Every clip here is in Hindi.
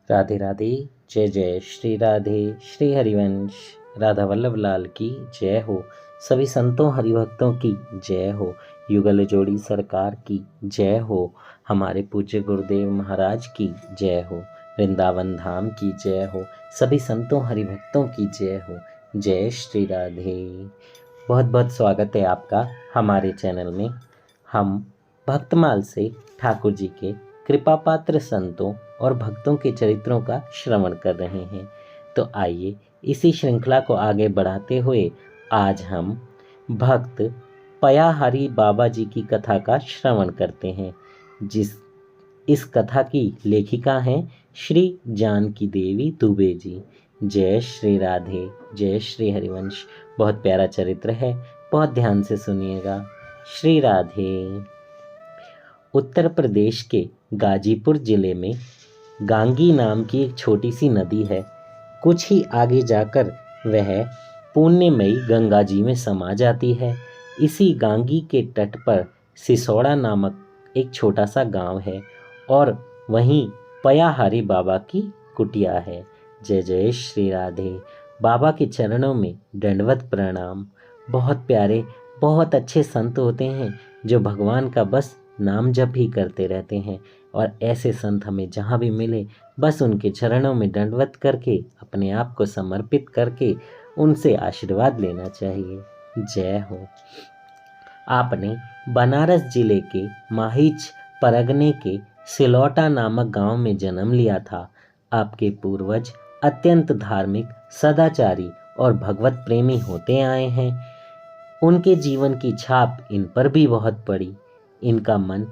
राधे राधे। जय जय श्री राधे। श्री हरिवंश राधा वल्लभ लाल की जय हो। सभी संतों हरिभक्तों की जय हो। युगल जोड़ी सरकार की जय हो। हमारे पूज्य गुरुदेव महाराज की जय हो। वृंदावन धाम की जय हो। सभी संतों हरिभक्तों की जय हो। जय श्री राधे। बहुत बहुत स्वागत है आपका हमारे चैनल में। हम भक्तमाल से ठाकुर जी के कृपा पात्र संतों और भक्तों के चरित्रों का श्रवण कर रहे हैं। तो आइए इसी श्रृंखला को आगे बढ़ाते हुए आज हम भक्त पयाहरी बाबा जी की कथा का श्रवण करते हैं। इस कथा की लेखिका हैं श्री जानकी देवी दुबे जी। जय श्री राधे। जय श्री हरिवंश। बहुत प्यारा चरित्र है, बहुत ध्यान से सुनिएगा। श्री राधे। उत्तर प्रदेश के गाजीपुर जिले में गांगी नाम की एक छोटी सी नदी है। कुछ ही आगे जाकर वह पुण्यमयी गंगा जी में समा जाती है। इसी गांगी के तट पर सिसोड़ा नामक एक छोटा सा गांव है और वहीं पयाहारी बाबा की कुटिया है। जय जय श्री राधे। बाबा के चरणों में दंडवत प्रणाम। बहुत प्यारे, बहुत अच्छे संत होते हैं जो भगवान का बस नाम जप ही करते रहते हैं और ऐसे संत हमें जहाँ भी मिले बस उनके चरणों में दंडवत करके अपने आप को समर्पित करके उनसे आशीर्वाद लेना चाहिए। जय हो। आपने बनारस जिले के माहिच परगने के सिलौटा नामक गांव में जन्म लिया था। आपके पूर्वज अत्यंत धार्मिक, सदाचारी और भगवत प्रेमी होते आए हैं। उनके जीवन की छाप इन पर भी बहुत पड़ी। इनका मन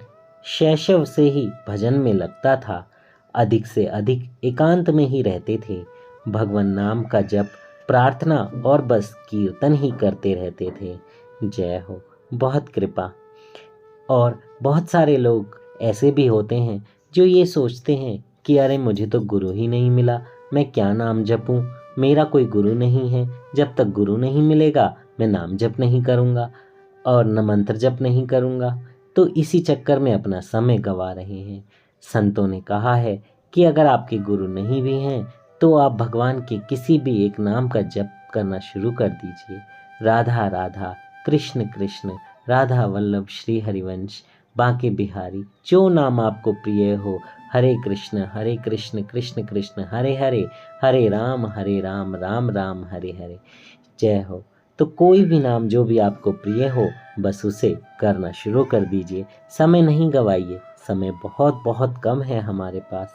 शैशव से ही भजन में लगता था। अधिक से अधिक एकांत में ही रहते थे। भगवान नाम का जप, प्रार्थना और बस कीर्तन ही करते रहते थे। जय हो। बहुत कृपा। और बहुत सारे लोग ऐसे भी होते हैं जो ये सोचते हैं कि अरे मुझे तो गुरु ही नहीं मिला, मैं क्या नाम जपूं, मेरा कोई गुरु नहीं है, जब तक गुरु नहीं मिलेगा मैं नाम जप नहीं करूँगा और न मंत्र जप नहीं करूँगा। तो इसी चक्कर में अपना समय गंवा रहे हैं। संतों ने कहा है कि अगर आपके गुरु नहीं भी हैं तो आप भगवान के किसी भी एक नाम का जप करना शुरू कर दीजिए। राधा राधा, कृष्ण कृष्ण, राधा वल्लभ, श्री हरिवंश, बांके बिहारी, जो नाम आपको प्रिय हो। हरे कृष्ण कृष्ण कृष्ण हरे हरे, हरे राम राम राम हरे हरे। जय हो। तो कोई भी नाम जो भी आपको प्रिय हो बस उसे करना शुरू कर दीजिए। समय नहीं गवाइए, समय बहुत बहुत कम है हमारे पास।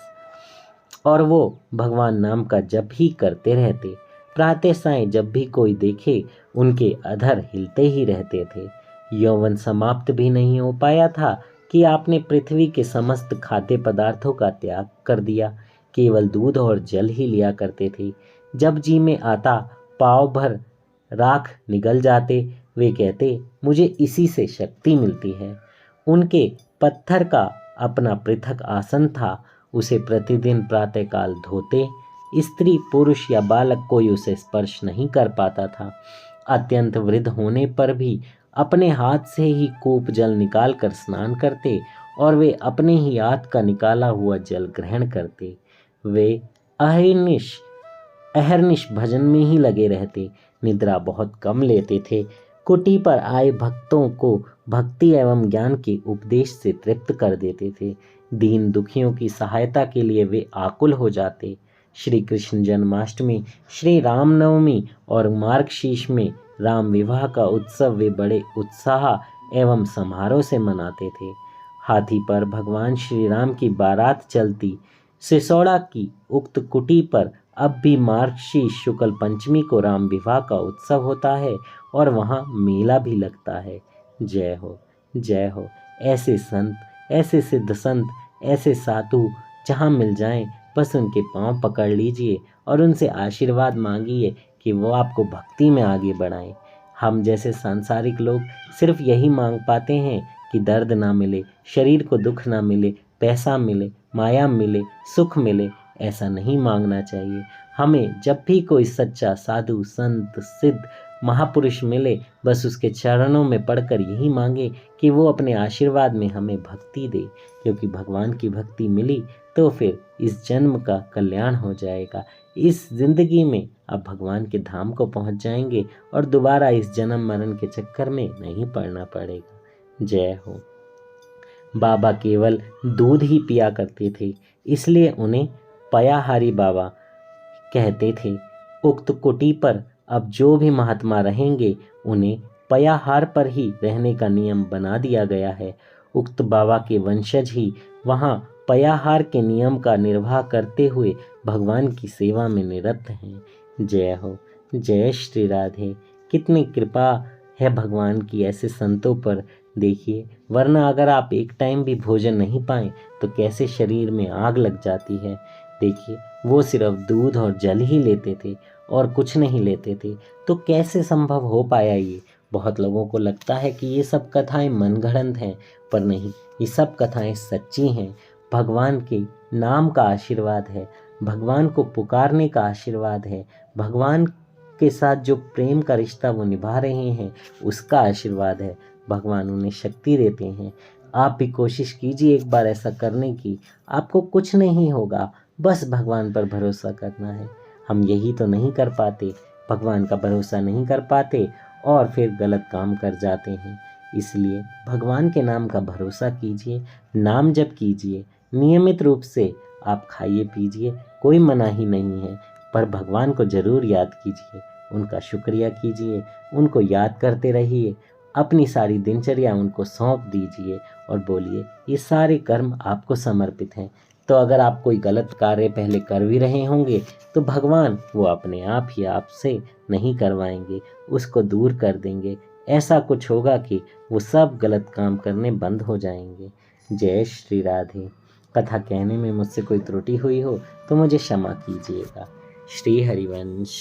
और वो भगवान नाम का जप ही करते रहते। प्रातः साय जब भी कोई देखे उनके अधर हिलते ही रहते थे। यौवन समाप्त भी नहीं हो पाया था कि आपने पृथ्वी के समस्त खाद्य पदार्थों का त्याग कर दिया। केवल दूध और जल ही लिया करते थे। जब जी में आता पाव भर राख निगल जाते। वे कहते मुझे इसी से शक्ति मिलती है। उनके पत्थर का अपना पृथक आसन था। उसे प्रतिदिन प्रातःकाल धोते। स्त्री, पुरुष या बालक कोई उसे स्पर्श नहीं कर पाता था। अत्यंत वृद्ध होने पर भी अपने हाथ से ही कूप जल निकाल कर स्नान करते और वे अपने ही हाथ का निकाला हुआ जल ग्रहण करते। वे अहर्निश भजन में ही लगे रहते। निद्रा बहुत कम लेते थे। कुटी पर आए भक्तों को भक्ति एवं ज्ञान के उपदेश से तृप्त कर देते थे। दीन दुखियों की सहायता के लिए वे आकुल हो जाते। श्री कृष्ण जन्माष्टमी, श्री रामनवमी और मार्गशीर्ष में राम विवाह का उत्सव वे बड़े उत्साह एवं समारोह से मनाते थे। हाथी पर भगवान श्री राम की बारात चलती। सिसोड़ा की उक्त कुटी पर अब भी मार्गशीर्ष शुक्ल पंचमी को राम विवाह का उत्सव होता है और वहाँ मेला भी लगता है। जय हो। जय हो। ऐसे संत, ऐसे सिद्ध संत, ऐसे साधु जहाँ मिल जाएं बस उनके पांव पकड़ लीजिए और उनसे आशीर्वाद मांगिए कि वो आपको भक्ति में आगे बढ़ाएं। हम जैसे सांसारिक लोग सिर्फ यही मांग पाते हैं कि दर्द ना मिले, शरीर को दुख ना मिले, पैसा मिले, माया मिले, सुख मिले। ऐसा नहीं मांगना चाहिए। हमें जब भी कोई सच्चा साधु, संत, सिद्ध, महापुरुष मिले बस उसके चरणों में पड़कर यही मांगे कि वो अपने आशीर्वाद में हमें भक्ति दे, क्योंकि भगवान की भक्ति मिली तो फिर इस जन्म का कल्याण हो जाएगा। इस जिंदगी में आप भगवान के धाम को पहुंच जाएंगे और दोबारा इस जन्म मरण के चक्कर में नहीं पड़ना पड़ेगा। जय हो। बाबा केवल दूध ही पिया करते थे, इसलिए उन्हें पयाहारी बाबा कहते थे। उक्त कुटी पर अब जो भी महात्मा रहेंगे उन्हें पयाहार पर ही रहने का नियम बना दिया गया है। उक्त बाबा के वंशज ही वहाँ पयाहार के नियम का निर्वाह करते हुए भगवान की सेवा में निरत हैं। जय हो। जय श्री राधे। कितनी कृपा है भगवान की ऐसे संतों पर, देखिए। वरना अगर आप एक टाइम भी भोजन नहीं पाएं तो कैसे शरीर में आग लग जाती है। देखिए, वो सिर्फ दूध और जल ही लेते थे और कुछ नहीं लेते थे, तो कैसे संभव हो पाया ये। बहुत लोगों को लगता है कि ये सब कथाएं मनगढ़ंत हैं, पर नहीं, ये सब कथाएं सच्ची हैं। भगवान के नाम का आशीर्वाद है, भगवान को पुकारने का आशीर्वाद है, भगवान के साथ जो प्रेम का रिश्ता वो निभा रहे हैं उसका आशीर्वाद है। भगवान उन्हें शक्ति देते हैं। आप भी कोशिश कीजिए एक बार ऐसा करने की, आपको कुछ नहीं होगा, बस भगवान पर भरोसा करना है। हम यही तो नहीं कर पाते, भगवान का भरोसा नहीं कर पाते और फिर गलत काम कर जाते हैं। इसलिए भगवान के नाम का भरोसा कीजिए, नाम जप कीजिए, नियमित रूप से आप खाइए पीजिए, कोई मनाही नहीं है, पर भगवान को ज़रूर याद कीजिए, उनका शुक्रिया कीजिए, उनको याद करते रहिए, अपनी सारी दिनचर्या उनको सौंप दीजिए और बोलिए ये सारे कर्म आपको समर्पित हैं। तो अगर आप कोई गलत कार्य पहले कर भी रहे होंगे तो भगवान वो अपने आप ही आपसे नहीं करवाएंगे, उसको दूर कर देंगे। ऐसा कुछ होगा कि वो सब गलत काम करने बंद हो जाएंगे। जय श्री राधे। कथा कहने में मुझसे कोई त्रुटि हुई हो तो मुझे क्षमा कीजिएगा। श्री हरिवंश।